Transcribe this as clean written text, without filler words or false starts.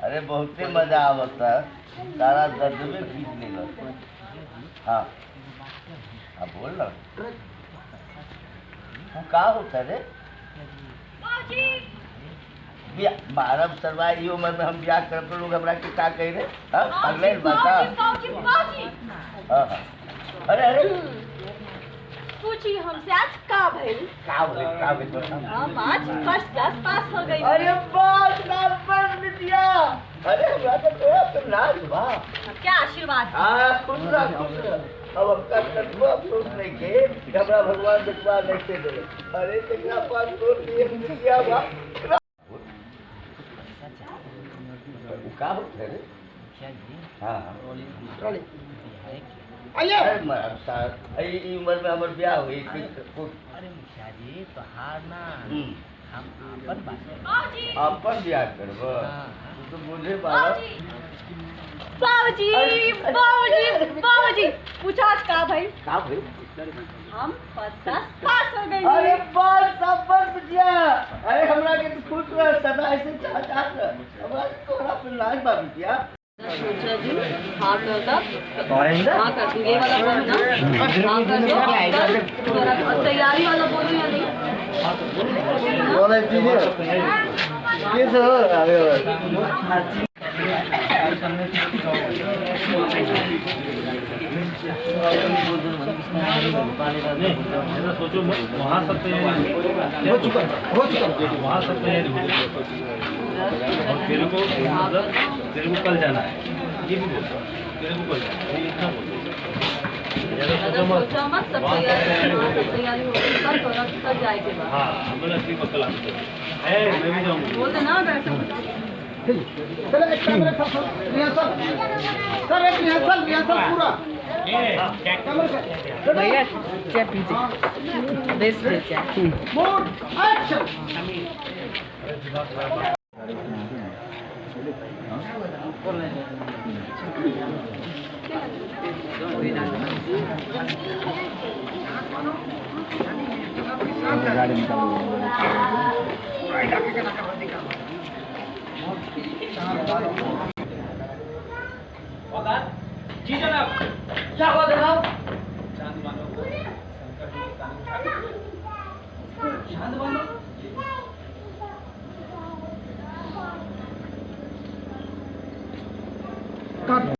अरे बहुते मजा आवता, सारा दर्द में खींच लेगा। हाँ हाँ बोल ना, तू का होता रे? बारह सरवा ई उम्र में हम ब्याह कर तो लोग हमरा के का कह रहे? हाँ अगले बता। हाँ हाँ अरे अरे पूछी हमसे आज का भइल? का भइल बता। हम आज फर्स्ट क्लास पास हो गई। अरे बस ना बस बिटिया। अरे हमरा तो तोरा तो नाच बा। क्या आशीर्वाद। हाँ खुश रह खुश रह। अब हमका तत्व अफसोस नहीं के हमरा भगवान दुआ नहीं से दे। अरे तेरा पास तो ये बिटिया बा। का होता है रे? हाँ हाँ आइए ई उम्र में हमार ब्याह हुई। अरे मुखिया जी तो हार ना हम अपन बात अपन ब्याह करबो तो बोले बाबा। बाबूजी बाबूजी बाबूजी पूछा आज का भाई? का भाई? हम फर्स्ट क्लास पास हो गई। अरे बस सब बस बिटिया। अरे हमरा के तो खुश रह सदा ऐसे चाहत हमरा तोरा पे लाज बा बिटिया। सोचा जी हाँ कर दो। हाँ कर दूँ ये वाला बोलो ना। हाँ कर दो। तैयारी वाला बोलो या नहीं? बोले चीजें किस हो अरे सोचो वहाँ सब तैयारी हो चुका वहाँ सब तैयारी हो तेरे को मतलब तेरे को कल जाना है ये भी बोल तेरे को कल जाना है इतना बोल सोचा मत सब तैयारी हो गई कल थोड़ा कल जाएंगे। हाँ हम लोग कल आते हैं मैं भी जाऊँगा बोल देना वैसे। चलो एक कैमरे सर रिहर्सल सर एक रिहर्सल पूरा भैया चाय पीजिए बेस्ट है चाय। Mode action. जी जनाब क्या हुआ जनाब? शांत मानो शांत मानो